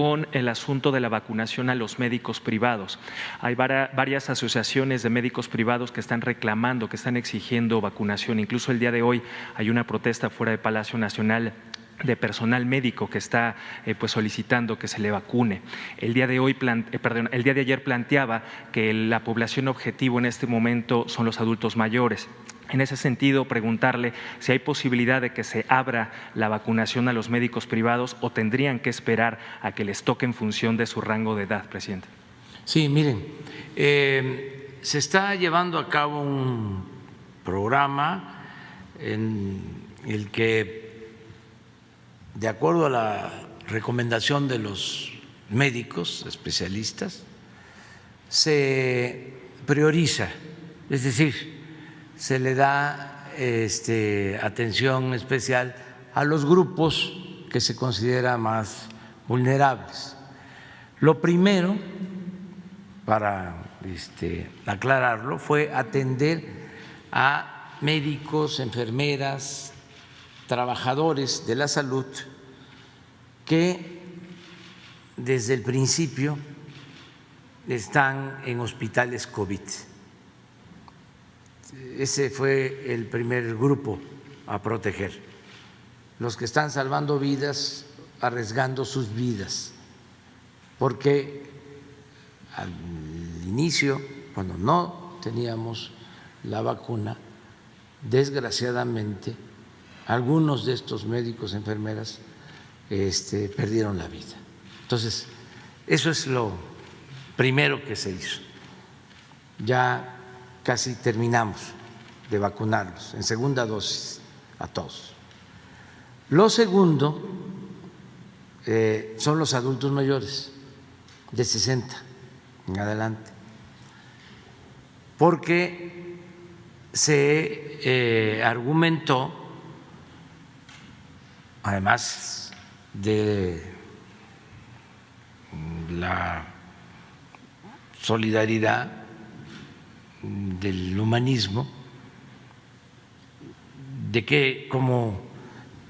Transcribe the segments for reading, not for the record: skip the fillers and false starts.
con el asunto de la vacunación a los médicos privados. Hay varias asociaciones de médicos privados que están reclamando, que están exigiendo vacunación. Incluso el día de hoy hay una protesta fuera del Palacio Nacional de personal médico que está pues solicitando que se le vacune. El día de ayer planteaba que la población objetivo en este momento son los adultos mayores. En ese sentido, preguntarle si hay posibilidad de que se abra la vacunación a los médicos privados o tendrían que esperar a que les toque en función de su rango de edad, presidente. Sí, miren, se está llevando a cabo un programa en el que, de acuerdo a la recomendación de los médicos especialistas, se prioriza, es decir, se le da atención especial a los grupos que se consideran más vulnerables. Lo primero, para aclararlo, fue atender a médicos, enfermeras, trabajadores de la salud que desde el principio están en hospitales COVID. Ese fue el primer grupo a proteger, los que están salvando vidas, arriesgando sus vidas, porque al inicio, cuando no teníamos la vacuna, desgraciadamente, algunos de estos médicos, enfermeras, perdieron la vida. Entonces, eso es lo primero que se hizo. Ya casi terminamos de vacunarlos en segunda dosis a todos. Lo segundo son los adultos mayores de 60 en adelante, porque se argumentó, además de la solidaridad, del humanismo, de que como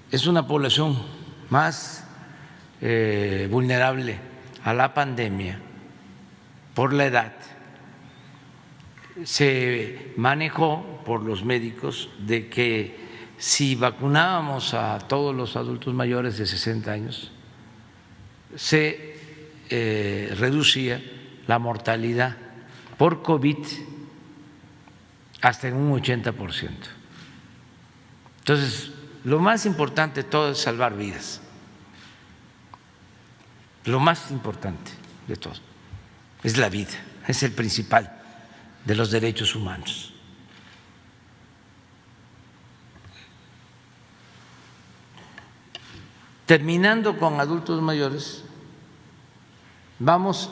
es una población más vulnerable a la pandemia por la edad, se manejó por los médicos de que si vacunábamos a todos los adultos mayores de 60 años, se reducía la mortalidad por COVID hasta en un 80%. Entonces, lo más importante de todo es salvar vidas. Lo más importante de todo es la vida, es el principal de los derechos humanos. Terminando con adultos mayores, vamos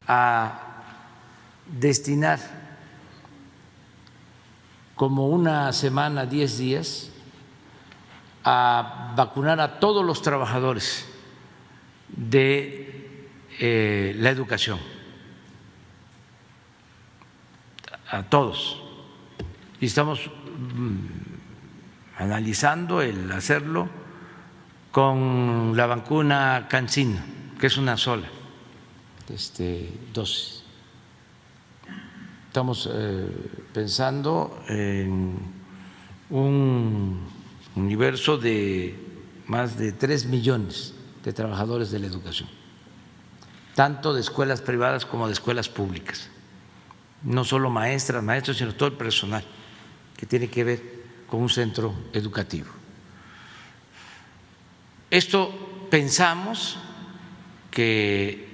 a destinar como una semana, 10 días, a vacunar a todos los trabajadores de la educación, a todos. Y estamos analizando el hacerlo con la vacuna CanSino, que es una sola dosis. Estamos pensando en un universo de más de 3 millones de trabajadores de la educación, tanto de escuelas privadas como de escuelas públicas, no solo maestras, maestros, sino todo el personal que tiene que ver con un centro educativo. Esto pensamos que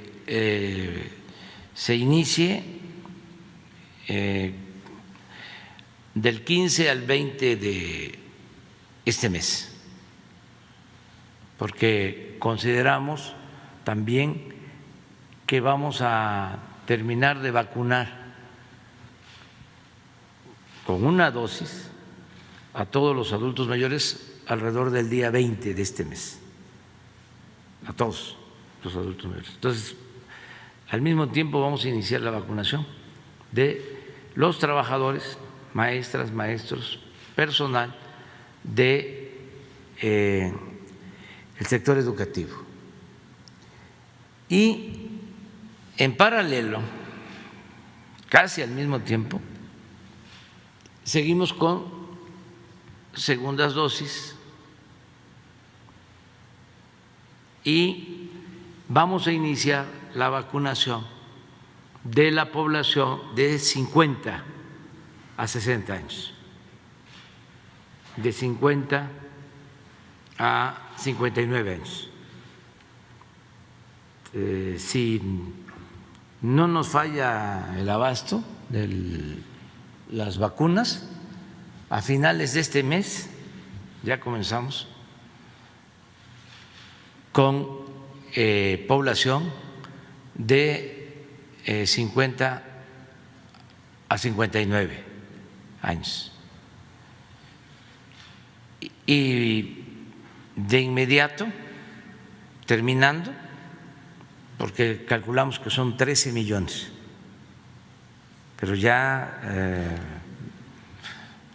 se inicie del 15 al 20 de este mes, porque consideramos también que vamos a terminar de vacunar con una dosis a todos los adultos mayores alrededor del día 20 de este mes, a todos los adultos mayores. Entonces, al mismo tiempo vamos a iniciar la vacunación de los trabajadores, maestras, maestros, personal de el sector educativo. Y en paralelo, casi al mismo tiempo, seguimos con segundas dosis y vamos a iniciar la vacunación de la población de 50 a 60 años, de 50 a 59 años. Si no nos falla el abasto de las vacunas, a finales de este mes ya comenzamos con población de 50 a 59 años. Y de inmediato, terminando, porque calculamos que son 13 millones, pero ya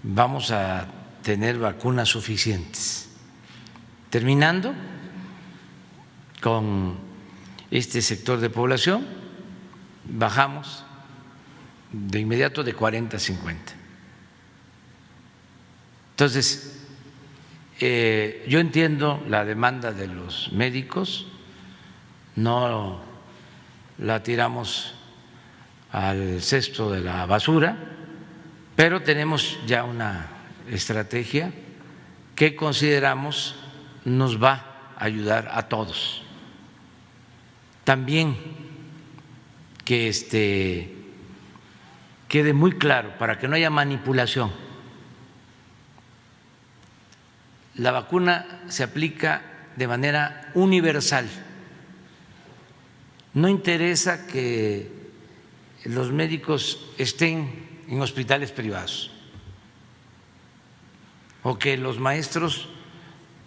vamos a tener vacunas suficientes. Terminando con este sector de población, bajamos de inmediato de 40 a 50. Entonces, yo entiendo la demanda de los médicos, no la tiramos al cesto de la basura, pero tenemos ya una estrategia que consideramos nos va a ayudar a todos. También que quede muy claro para que no haya manipulación. La vacuna se aplica de manera universal. No interesa que los médicos estén en hospitales privados o que los maestros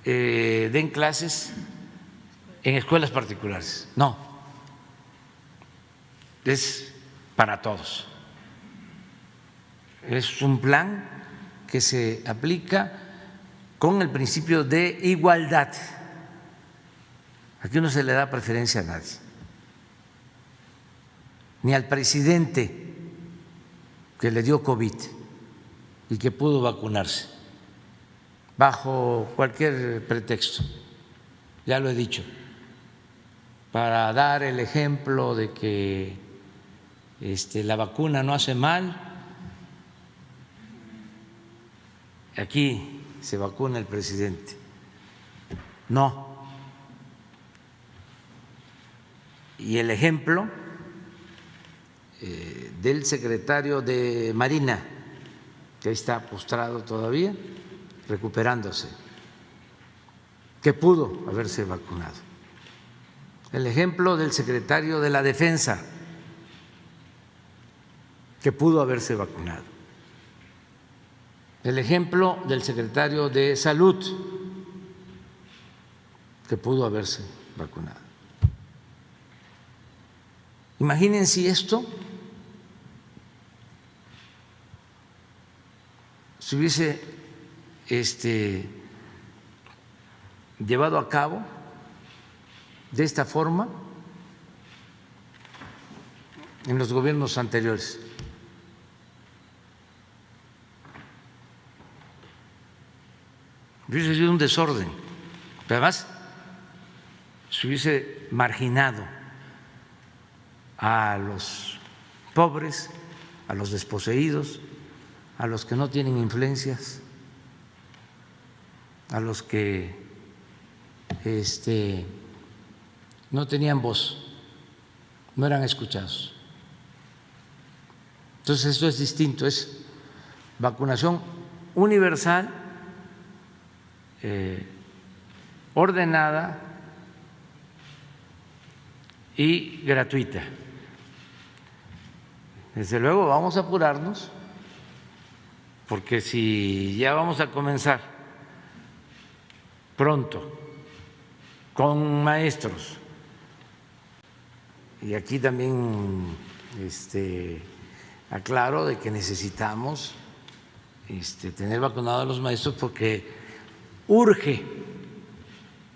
den clases en escuelas particulares. No, es para todos. Es un plan que se aplica con el principio de igualdad. Aquí no se le da preferencia a nadie, ni al presidente que le dio COVID y que pudo vacunarse bajo cualquier pretexto, ya lo he dicho, para dar el ejemplo de que la vacuna no hace mal. Aquí se vacuna el presidente. No. Y el ejemplo del secretario de Marina, que está postrado todavía, recuperándose, que pudo haberse vacunado. El ejemplo del secretario de la Defensa, que pudo haberse vacunado. El ejemplo del secretario de Salud, que pudo haberse vacunado. Imaginen si esto se hubiese llevado a cabo de esta forma en los gobiernos anteriores. Hubiese sido un desorden, pero además se hubiese marginado a los pobres, a los desposeídos, a los que no tienen influencias, a los que no tenían voz, no eran escuchados. Entonces esto es distinto, es vacunación universal, ordenada y gratuita. Desde luego vamos a apurarnos, porque si ya vamos a comenzar pronto con maestros, y aquí también aclaro de que necesitamos tener vacunados a los maestros porque urge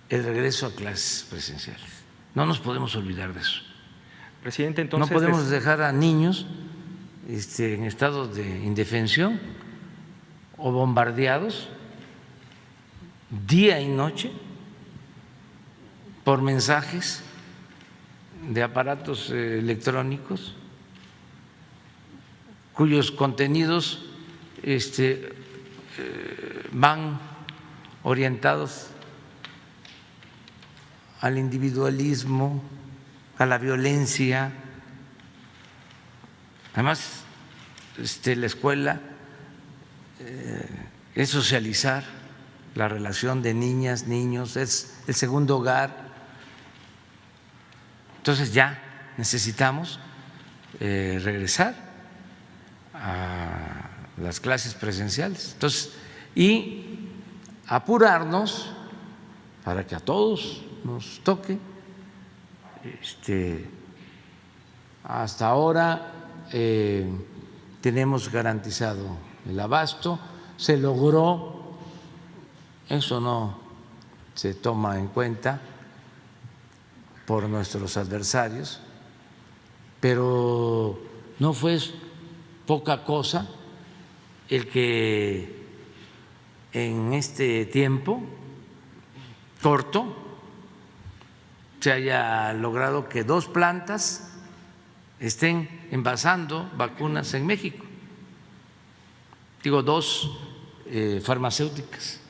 el regreso a clases presenciales. No nos podemos olvidar de eso. Presidente, entonces… No podemos dejar a niños en estado de indefensión o bombardeados día y noche por mensajes de aparatos electrónicos cuyos contenidos van orientados al individualismo, a la violencia. Además, la escuela es socializar la relación de niñas, niños, es el segundo hogar. Entonces ya necesitamos regresar a las clases presenciales. Entonces, y apurarnos para que a todos nos toque. Hasta ahora tenemos garantizado el abasto, se logró, eso no se toma en cuenta por nuestros adversarios, pero no fue poca cosa el que en este tiempo corto se haya logrado que 2 plantas estén envasando vacunas en México. Digo, 2 farmacéuticas,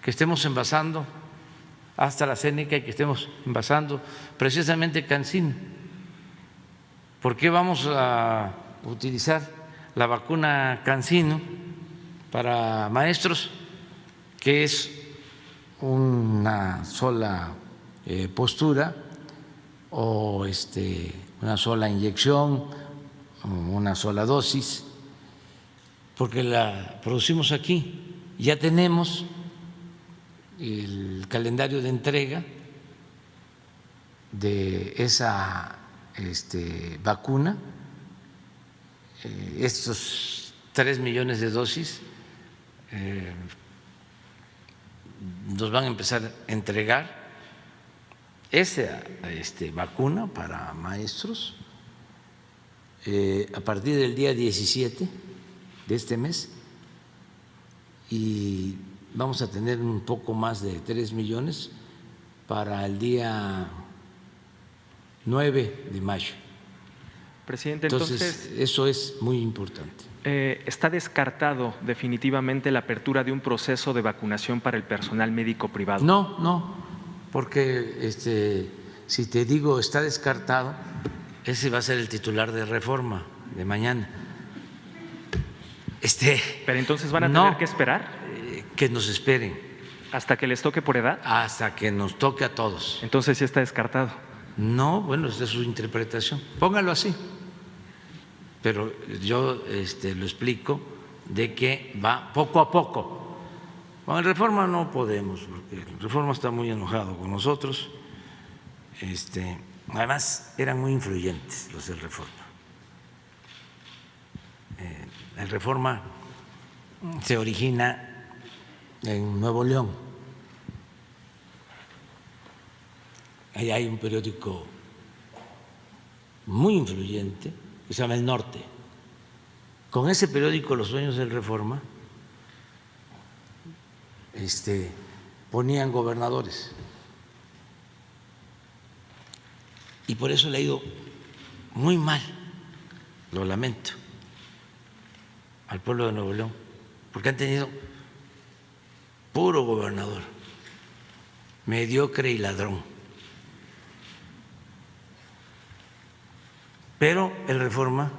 que estemos envasando AstraZeneca y que estemos envasando precisamente CanSino. ¿Por qué vamos a utilizar la vacuna CanSino para maestros, que es una sola postura o una sola inyección, una sola dosis? Porque la producimos aquí, ya tenemos el calendario de entrega de esa vacuna, estos 3 millones de dosis nos van a empezar a entregar esa vacuna para maestros a partir del día 17 de este mes, y vamos a tener un poco más de 3 millones para el día 9 de mayo. Presidente, entonces eso es muy importante. ¿Está descartado definitivamente la apertura de un proceso de vacunación para el personal médico privado? No, porque si te digo está descartado, ese va a ser el titular de Reforma de mañana. Pero entonces van a tener que esperar. Que nos esperen. ¿Hasta que les toque por edad? Hasta que nos toque a todos. Entonces sí está descartado. No, bueno, esa es su interpretación. Póngalo así. Pero yo lo explico de que va poco a poco. Con el Reforma no podemos, porque el Reforma está muy enojado con nosotros. Además, eran muy influyentes los del Reforma. El Reforma se origina en Nuevo León. Ahí hay un periódico muy influyente que se llama El Norte. Con ese periódico los dueños del Reforma ponían gobernadores, y por eso le ha ido muy mal, lo lamento, al pueblo de Nuevo León, porque han tenido puro gobernador mediocre y ladrón. Pero el Reforma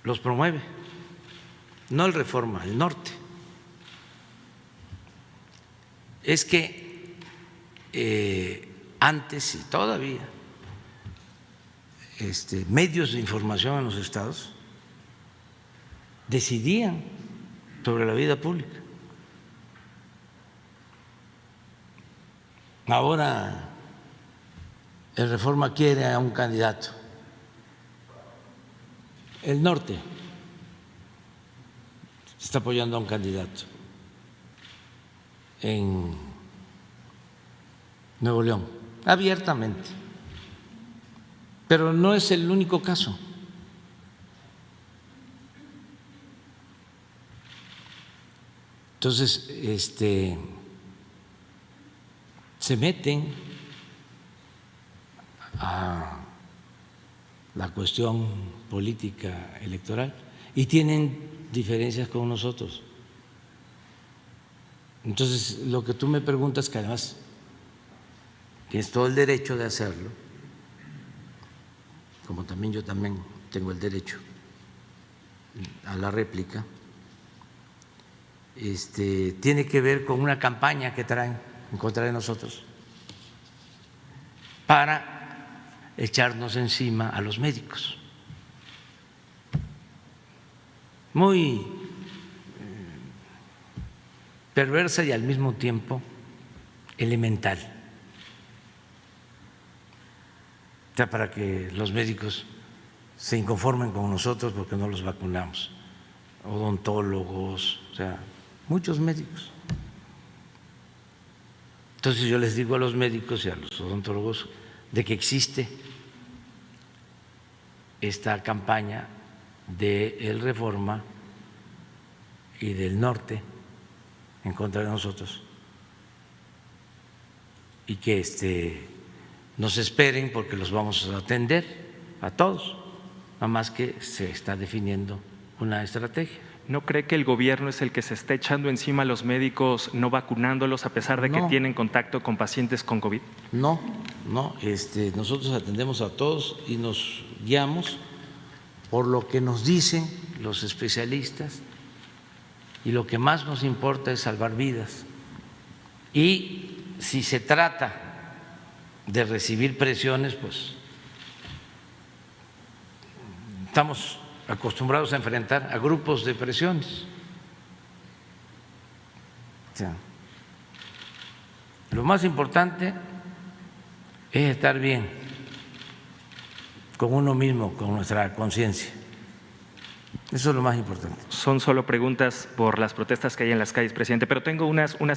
los promueve, no el Reforma, el Norte. Es que antes y todavía medios de información en los estados decidían sobre la vida pública. Ahora el Reforma quiere a un candidato. El Norte está apoyando a un candidato en Nuevo León. abiertamente. Pero no es el único caso. Entonces, se meten a la cuestión política electoral y tienen diferencias con nosotros. Entonces, lo que tú me preguntas, que además tienes todo el derecho de hacerlo, como también yo también tengo el derecho a la réplica, tiene que ver con una campaña que traen en contra de nosotros para echarnos encima a los médicos. Muy perversa y al mismo tiempo elemental. O sea, para que los médicos se inconformen con nosotros porque no los vacunamos, odontólogos, o sea, muchos médicos. Entonces yo les digo a los médicos y a los odontólogos de que existe esta campaña de El Reforma y del Norte en contra de nosotros y que nos esperen porque los vamos a atender a todos, nada más que se está definiendo una estrategia. ¿No cree que el gobierno es el que se está echando encima a los médicos no vacunándolos a pesar de que tienen contacto con pacientes con COVID? No, nosotros atendemos a todos y nos guiamos por lo que nos dicen los especialistas y lo que más nos importa es salvar vidas. Y si se trata de recibir presiones, pues estamos acostumbrados a enfrentar a grupos de presiones. O sea, lo más importante es estar bien con uno mismo, con nuestra conciencia. Eso es lo más importante. Son solo preguntas por las protestas que hay en las calles, presidente, pero tengo una segunda.